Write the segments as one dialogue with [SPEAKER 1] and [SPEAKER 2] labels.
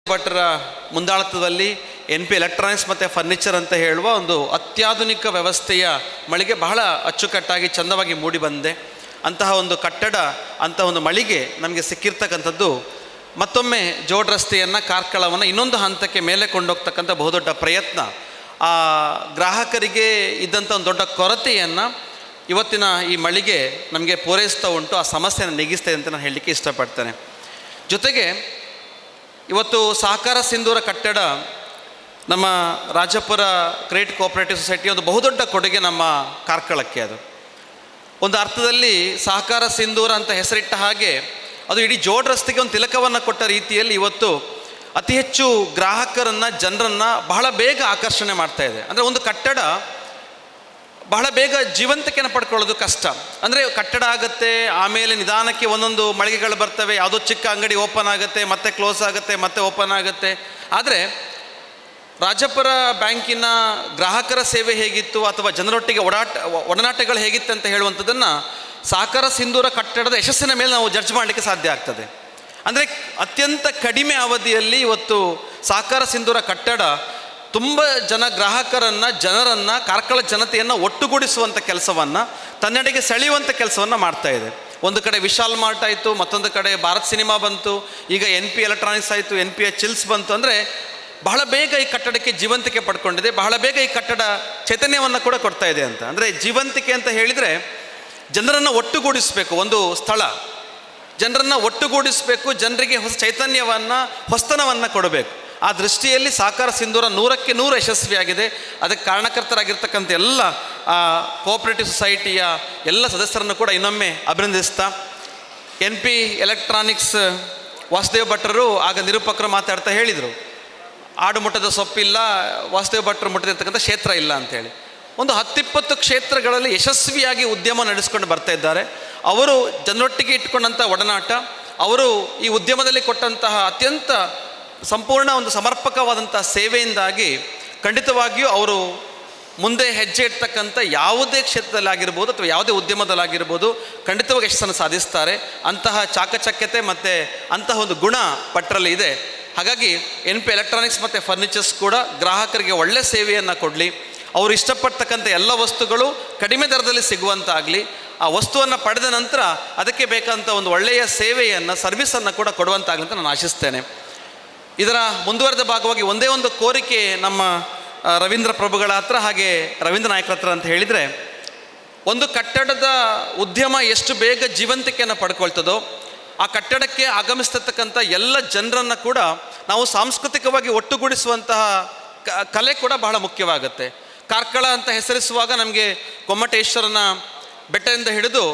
[SPEAKER 1] ಭಟ್ರ ಮುಂದಾಳತ್ವದಲ್ಲಿ NP electronics ಮತ್ತು furniture ಅಂತ ಹೇಳುವ ಒಂದು ಅತ್ಯಾಧುನಿಕ ವ್ಯವಸ್ಥೆಯ ಮಳಿಗೆ ಬಹಳ ಅಚ್ಚುಕಟ್ಟಾಗಿ ಚಂದವಾಗಿ ಮೂಡಿ ಬಂದೆ. ಅಂತಹ ಒಂದು ಕಟ್ಟಡ, ಅಂತಹ ಒಂದು ಮಳಿಗೆ ನಮಗೆ ಸಿಕ್ಕಿರ್ತಕ್ಕಂಥದ್ದು ಮತ್ತೊಮ್ಮೆ ಜೋಡ್ ರಸ್ತೆಯನ್ನು, ಕಾರ್ಕಳವನ್ನು ಇನ್ನೊಂದು ಹಂತಕ್ಕೆ ಮೇಲೆ ಕೊಂಡೋಗ್ತಕ್ಕಂಥ ಬಹುದೊಡ್ಡ ಪ್ರಯತ್ನ. ಆ ಗ್ರಾಹಕರಿಗೆ ಇದ್ದಂಥ ಒಂದು ದೊಡ್ಡ ಕೊರತೆಯನ್ನು ಇವತ್ತಿನ ಈ ಮಳಿಗೆ ನಮಗೆ ಪೂರೈಸ್ತಾ ಉಂಟು, ಆ ಸಮಸ್ಯೆಯನ್ನು ನೀಗಿಸ್ತಾ ಇದೆ ಅಂತ ನಾನು ಹೇಳಲಿಕ್ಕೆ ಇಷ್ಟಪಡ್ತೇನೆ. ಜೊತೆಗೆ ಇವತ್ತು ಸಹಕಾರ ಸಿಂಧೂರ ಕಟ್ಟಡ ನಮ್ಮ ರಾಜಪುರ ಕ್ರೆಡಿಟ್ ಕೋಆಪರೇಟಿವ್ ಸೊಸೈಟಿ ಒಂದು ಬಹುದೊಡ್ಡ ಕೊಡುಗೆ ನಮ್ಮ ಕಾರ್ಕಳಕ್ಕೆ. ಅದು ಒಂದು ಅರ್ಥದಲ್ಲಿ ಸಹಕಾರ ಸಿಂಧೂರ ಅಂತ ಹೆಸರಿಟ್ಟ ಹಾಗೆ ಅದು ಇಡೀ ಜೋಡ್ ರಸ್ತೆಗೆ ಒಂದು ತಿಲಕವನ್ನು ಕೊಟ್ಟ ರೀತಿಯಲ್ಲಿ ಇವತ್ತು ಅತಿ ಹೆಚ್ಚು ಗ್ರಾಹಕರನ್ನು, ಜನರನ್ನು ಬಹಳ ಬೇಗ ಆಕರ್ಷಣೆ ಮಾಡ್ತಾ ಇದೆ. ಅಂದರೆ ಒಂದು ಕಟ್ಟಡ ಬಹಳ ಬೇಗ ಜೀವಂತಿಕೆಯನ್ನು ಪಡ್ಕೊಳ್ಳೋದು ಕಷ್ಟ. ಅಂದರೆ ಕಟ್ಟಡ ಆಗುತ್ತೆ, ಆಮೇಲೆ ನಿಧಾನಕ್ಕೆ ಒಂದೊಂದು ಮಳಿಗೆಗಳು ಬರ್ತವೆ, ಯಾವುದೋ ಚಿಕ್ಕ ಅಂಗಡಿ ಓಪನ್ ಆಗುತ್ತೆ, ಮತ್ತೆ ಕ್ಲೋಸ್ ಆಗುತ್ತೆ, ಮತ್ತೆ ಓಪನ್ ಆಗುತ್ತೆ. ಆದರೆ ರಾಜಪುರ ಬ್ಯಾಂಕಿನ ಗ್ರಾಹಕರ ಸೇವೆ ಹೇಗಿತ್ತು ಅಥವಾ ಜನರೊಟ್ಟಿಗೆ ಒಡನಾಟಗಳು ಹೇಗಿತ್ತು ಅಂತ ಹೇಳುವಂಥದ್ದನ್ನು ಸಹಕಾರ ಸಿಂಧೂರ ಕಟ್ಟಡದ ಯಶಸ್ಸಿನ ಮೇಲೆ ನಾವು ಜಡ್ಜ್ ಮಾಡಲಿಕ್ಕೆ ಸಾಧ್ಯ ಆಗ್ತದೆ. ಅಂದರೆ ಅತ್ಯಂತ ಕಡಿಮೆ ಅವಧಿಯಲ್ಲಿ ಇವತ್ತು ಸಹಕಾರ ಸಿಂಧೂರ ಕಟ್ಟಡ ತುಂಬ ಜನರನ್ನು ಕಾರ್ಕಳ ಜನತೆಯನ್ನು ಒಟ್ಟುಗೂಡಿಸುವಂಥ ಕೆಲಸವನ್ನು, ತನ್ನೆಡೆಗೆ ಸೆಳೆಯುವಂಥ ಕೆಲಸವನ್ನು ಮಾಡ್ತಾ ಇದೆ. ಒಂದು ಕಡೆ ವಿಶಾಲ್ ಮಾರ್ಟ್ ಆಯಿತು, ಮತ್ತೊಂದು ಕಡೆ ಭಾರತ್ ಸಿನಿಮಾ ಬಂತು, ಈಗ NP ಎಲೆಕ್ಟ್ರಾನಿಕ್ಸ್ ಆಯಿತು, NP ಚಿಲ್ಸ್ ಬಂತು. ಅಂದರೆ ಬಹಳ ಬೇಗ ಈ ಕಟ್ಟಡಕ್ಕೆ ಜೀವಂತಿಕೆ ಪಡ್ಕೊಂಡಿದೆ, ಬಹಳ ಬೇಗ ಈ ಕಟ್ಟಡ ಚೈತನ್ಯವನ್ನು ಕೂಡ ಕೊಡ್ತಾ ಇದೆ ಅಂತ. ಅಂದರೆ ಜೀವಂತಿಕೆ ಅಂತ ಹೇಳಿದರೆ ಜನರನ್ನು ಒಟ್ಟುಗೂಡಿಸಬೇಕು, ಒಂದು ಸ್ಥಳ ಜನರನ್ನು ಒಟ್ಟುಗೂಡಿಸಬೇಕು, ಜನರಿಗೆ ಹೊಸ ಚೈತನ್ಯವನ್ನು, ಹೊಸ್ತನವನ್ನು ಕೊಡಬೇಕು. ಆ ದೃಷ್ಟಿಯಲ್ಲಿ ಸಹಕಾರ ಸಿಂಧೂರ 100ಕ್ಕೆ 100 ಯಶಸ್ವಿಯಾಗಿದೆ. ಅದಕ್ಕೆ ಕಾರಣಕರ್ತರಾಗಿರ್ತಕ್ಕಂಥ ಎಲ್ಲ ಕೋಆಪರೇಟಿವ್ ಸೊಸೈಟಿಯ ಎಲ್ಲ ಸದಸ್ಯರನ್ನು ಕೂಡ ಇನ್ನೊಮ್ಮೆ ಅಭಿನಂದಿಸ್ತಾ, NP ಎಲೆಕ್ಟ್ರಾನಿಕ್ಸ್ ವಾಸುದೇವ್ ಭಟ್ರು ಆಗ ನಿರೂಪಕರು ಮಾತಾಡ್ತಾ ಹೇಳಿದರು, ಆಡು ಮುಟ್ಟದ ಸೊಪ್ಪಿಲ್ಲ, ವಾಸುದೇವ್ ಭಟ್ರು ಮುಟ್ಟದಿರ್ತಕ್ಕಂಥ ಕ್ಷೇತ್ರ ಇಲ್ಲ ಅಂಥೇಳಿ. ಒಂದು 10-20 ಕ್ಷೇತ್ರಗಳಲ್ಲಿ ಯಶಸ್ವಿಯಾಗಿ ಉದ್ಯಮ ನಡೆಸ್ಕೊಂಡು ಬರ್ತಾ ಇದ್ದಾರೆ. ಅವರು ಜನರೊಟ್ಟಿಗೆ ಇಟ್ಕೊಂಡಂಥ ಒಡನಾಟ, ಅವರು ಈ ಉದ್ಯಮದಲ್ಲಿ ಕೊಟ್ಟಂತಹ ಅತ್ಯಂತ ಸಂಪೂರ್ಣ ಒಂದು ಸಮರ್ಪಕವಾದಂಥ ಸೇವೆಯಿಂದಾಗಿ ಖಂಡಿತವಾಗಿಯೂ ಅವರು ಮುಂದೆ ಹೆಜ್ಜೆ ಇಡ್ತಕ್ಕಂಥ ಯಾವುದೇ ಕ್ಷೇತ್ರದಲ್ಲಾಗಿರ್ಬೋದು ಅಥವಾ ಯಾವುದೇ ಉದ್ಯಮದಲ್ಲಾಗಿರ್ಬೋದು ಖಂಡಿತವಾಗಿ ಯಶಸ್ಸನ್ನು ಸಾಧಿಸ್ತಾರೆ. ಅಂತಹ ಚಾಕಚಕ್ಯತೆ ಮತ್ತು ಅಂತಹ ಒಂದು ಗುಣ ಭಟ್ರಲ್ಲಿ ಇದೆ. ಹಾಗಾಗಿ NP ಎಲೆಕ್ಟ್ರಾನಿಕ್ಸ್ ಮತ್ತು ಫರ್ನಿಚರ್ಸ್ ಕೂಡ ಗ್ರಾಹಕರಿಗೆ ಒಳ್ಳೆ ಸೇವೆಯನ್ನು ಕೊಡಲಿ, ಅವರು ಇಷ್ಟಪಡ್ತಕ್ಕಂಥ ಎಲ್ಲ ವಸ್ತುಗಳು ಕಡಿಮೆ ದರದಲ್ಲಿ ಸಿಗುವಂತಾಗಲಿ, ಆ ವಸ್ತುವನ್ನು ಪಡೆದ ನಂತರ ಅದಕ್ಕೆ ಬೇಕಾದಂಥ ಒಂದು ಒಳ್ಳೆಯ ಸೇವೆಯನ್ನು, ಸರ್ವಿಸನ್ನು ಕೂಡ ಕೊಡುವಂತಾಗಲಿ ಅಂತ ನಾನು ಆಶಿಸ್ತೇನೆ. ಇದರ ಮುಂದುವರೆದ ಭಾಗವಾಗಿ ಒಂದೇ ಒಂದು ಕೋರಿಕೆ ನಮ್ಮ ರವೀಂದ್ರ ಪ್ರಭುಗಳ ಹತ್ರ, ಹಾಗೆ ರವೀಂದ್ರ ನಾಯ್ಕರ ಹತ್ರ ಅಂತ ಹೇಳಿದರೆ, ಒಂದು ಕಟ್ಟಡದ ಉದ್ಯಮ ಎಷ್ಟು ಬೇಗ ಜೀವಂತಿಕೆಯನ್ನು ಪಡ್ಕೊಳ್ತದೋ ಆ ಕಟ್ಟಡಕ್ಕೆ ಆಗಮಿಸ್ತಕ್ಕಂಥ ಎಲ್ಲ ಜನರನ್ನು ಕೂಡ ನಾವು ಸಾಂಸ್ಕೃತಿಕವಾಗಿ ಒಟ್ಟುಗೂಡಿಸುವಂತಹ ಕಲೆ ಕೂಡ ಬಹಳ ಮುಖ್ಯವಾಗುತ್ತೆ. ಕಾರ್ಕಳ ಅಂತ ಹೆಸರಿಸುವಾಗ ನಮಗೆ ಗೊಮ್ಮಟೇಶ್ವರನ ಬೆಟ್ಟದಿಂದ ಹಿಡಿದು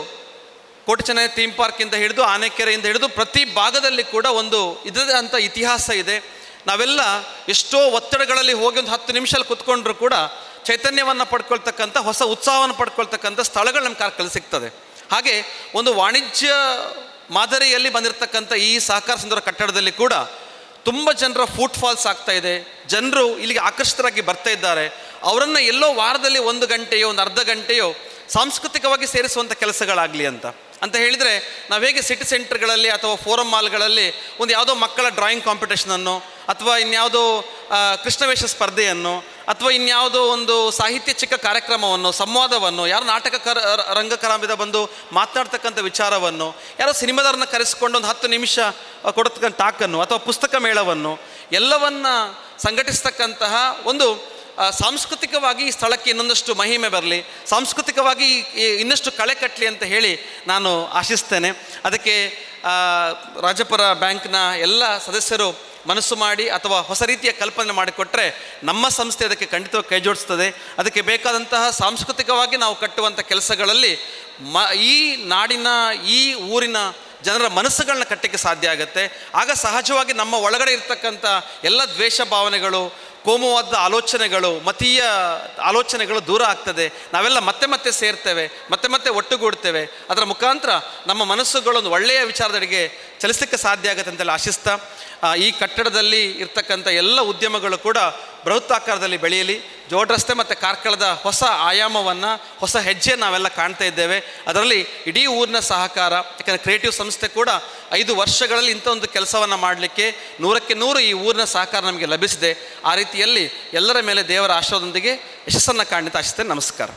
[SPEAKER 1] ಕೋಟೆಚೆನ್ನೈ ಥೀಮ್ ಪಾರ್ಕಿಂದ ಹಿಡಿದು ಆನೆಕೆರೆಯಿಂದ ಹಿಡಿದು ಪ್ರತಿ ಭಾಗದಲ್ಲಿ ಕೂಡ ಒಂದು ಇದದೇ ಅಂತ ಇತಿಹಾಸ ಇದೆ. ನಾವೆಲ್ಲ ಎಷ್ಟೋ ಒತ್ತಡಗಳಲ್ಲಿ ಹೋಗಿ ಒಂದು 10 ನಿಮಿಷದಲ್ಲಿ ಕುತ್ಕೊಂಡ್ರೂ ಕೂಡ ಚೈತನ್ಯವನ್ನು ಪಡ್ಕೊಳ್ತಕ್ಕಂಥ, ಹೊಸ ಉತ್ಸಾಹವನ್ನು ಪಡ್ಕೊಳ್ತಕ್ಕಂಥ ಸ್ಥಳಗಳು ನಮ್ಮ ಕಾರ್ಕಳದಲ್ಲಿ ಸಿಗ್ತದೆ. ಹಾಗೆ ಒಂದು ವಾಣಿಜ್ಯ ಮಾದರಿಯಲ್ಲಿ ಬಂದಿರತಕ್ಕಂಥ ಈ ಸಹಕಾರ ಸಿಂಧೂರ ಕಟ್ಟಡದಲ್ಲಿ ಕೂಡ ತುಂಬ ಜನರ ಫುಟ್ಫಾಲ್ಸ್ ಆಗ್ತಾ ಇದೆ. ಜನರು ಇಲ್ಲಿಗೆ ಆಕರ್ಷಿತರಾಗಿ ಬರ್ತಾ ಇದ್ದಾರೆ. ಅವರನ್ನು ಎಲ್ಲೋ ವಾರದಲ್ಲಿ 1 ಗಂಟೆಯೋ, ಒಂದು ಅರ್ಧ ಗಂಟೆಯೋ ಸಾಂಸ್ಕೃತಿಕವಾಗಿ ಸೇರಿಸುವಂಥ ಕೆಲಸಗಳಾಗಲಿ ಅಂತ ಹೇಳಿದರೆ, ನಾವು ಹೇಗೆ ಸಿಟಿ ಸೆಂಟರ್ಗಳಲ್ಲಿ ಅಥವಾ ಫೋರಮ್ ಮಾಲ್ಗಳಲ್ಲಿ ಒಂದು ಯಾವುದೋ ಮಕ್ಕಳ ಡ್ರಾಯಿಂಗ್ ಕಾಂಪಿಟೇಷನನ್ನು ಅಥವಾ ಇನ್ಯಾವುದೋ ಕೃಷ್ಣವೇಷ ಸ್ಪರ್ಧೆಯನ್ನು ಅಥವಾ ಇನ್ಯಾವುದೋ ಒಂದು ಸಾಹಿತ್ಯ ಚಿಕ್ಕ ಕಾರ್ಯಕ್ರಮವನ್ನು, ಸಂವಾದವನ್ನು, ಯಾರೋ ರಂಗಕಲಾವಿದ ಬಂದು ಮಾತನಾಡ್ತಕ್ಕಂಥ ವಿಚಾರವನ್ನು, ಯಾರೋ ಸಿನಿಮಾದಾರನ್ನ ಕರೆಸಿಕೊಂಡು ಒಂದು 10 ನಿಮಿಷ ಕೊಡತಕ್ಕಂಥ ಟಾಕನ್ನು ಅಥವಾ ಪುಸ್ತಕ ಮೇಳವನ್ನು ಎಲ್ಲವನ್ನು ಸಂಘಟಿಸ್ತಕ್ಕಂತಹ ಒಂದು ಸಾಂಸ್ಕೃತಿಕವಾಗಿ ಈ ಸ್ಥಳಕ್ಕೆ ಇನ್ನೊಂದಷ್ಟು ಮಹಿಮೆ ಬರಲಿ, ಸಾಂಸ್ಕೃತಿಕವಾಗಿ ಇನ್ನಷ್ಟು ಕಳೆ ಕಟ್ಟಲಿ ಅಂತ ಹೇಳಿ ನಾನು ಆಶಿಸ್ತೇನೆ. ಅದಕ್ಕೆ ರಾಜಪುರ ಬ್ಯಾಂಕ್ನ ಎಲ್ಲ ಸದಸ್ಯರು ಮನಸ್ಸು ಮಾಡಿ ಅಥವಾ ಹೊಸ ರೀತಿಯ ಕಲ್ಪನೆ ಮಾಡಿಕೊಟ್ರೆ ನಮ್ಮ ಸಂಸ್ಥೆ ಅದಕ್ಕೆ ಖಂಡಿತವಾಗಿ ಕೈ ಜೋಡಿಸ್ತದೆ. ಅದಕ್ಕೆ ಬೇಕಾದಂತಹ ಸಾಂಸ್ಕೃತಿಕವಾಗಿ ನಾವು ಕಟ್ಟುವಂಥ ಕೆಲಸಗಳಲ್ಲಿ ಈ ನಾಡಿನ, ಈ ಊರಿನ ಜನರ ಮನಸ್ಸುಗಳನ್ನ ಕಟ್ಟಕ್ಕೆ ಸಾಧ್ಯ ಆಗುತ್ತೆ. ಆಗ ಸಹಜವಾಗಿ ನಮ್ಮ ಒಳಗಡೆ ಇರ್ತಕ್ಕಂಥ ಎಲ್ಲ ದ್ವೇಷ ಭಾವನೆಗಳು, ಕೋಮುವಾದ ಆಲೋಚನೆಗಳು, ಮತೀಯ ಆಲೋಚನೆಗಳು ದೂರ ಆಗ್ತದೆ. ನಾವೆಲ್ಲ ಮತ್ತೆ ಸೇರ್ತೇವೆ, ಮತ್ತೆ ಒಟ್ಟುಗೂಡ್ತೇವೆ. ಅದರ ಮುಖಾಂತರ ನಮ್ಮ ಮನಸ್ಸುಗಳೊಂದು ಒಳ್ಳೆಯ ವಿಚಾರದೆಡೆಗೆ ಚಲಿಸಲಿಕ್ಕೆ ಸಾಧ್ಯ ಆಗುತ್ತೆ ಅಂತೆಲ್ಲ ಆಶಿಸ್ತಾ, ಈ ಕಟ್ಟಡದಲ್ಲಿ ಇರ್ತಕ್ಕಂಥ ಎಲ್ಲ ಉದ್ಯಮಗಳು ಕೂಡ ಬೃಹತ್ತಾಕಾರದಲ್ಲಿ ಬೆಳೆಯಲಿ, ಜೋಡ್ ರಸ್ತೆ ಮತ್ತು ಕಾರ್ಕಳದ ಹೊಸ ಆಯಾಮವನ್ನು, ಹೊಸ ಹೆಜ್ಜೆ ನಾವೆಲ್ಲ ಕಾಣ್ತಾ ಇದ್ದೇವೆ. ಅದರಲ್ಲಿ ಇಡೀ ಊರಿನ ಸಹಕಾರ, ಯಾಕಂದರೆ ಕ್ರಿಯೇಟಿವ್ ಸಂಸ್ಥೆ ಕೂಡ 5 ವರ್ಷಗಳಲ್ಲಿ ಇಂಥ ಒಂದು ಕೆಲಸವನ್ನು ಮಾಡಲಿಕ್ಕೆ 100ಕ್ಕೆ 100 ಈ ಊರಿನ ಸಹಕಾರ ನಮಗೆ ಲಭಿಸಿದೆ. ಆ ರೀತಿಯಲ್ಲಿ ಎಲ್ಲರ ಮೇಲೆ ದೇವರ ಆಶೀರ್ವಾದದೊಂದಿಗೆ ಯಶಸ್ಸನ್ನು ಕಾಣಲಿಕ್ಕೆ ಆಶಿಸ್ತೇನೆ. ನಮಸ್ಕಾರ.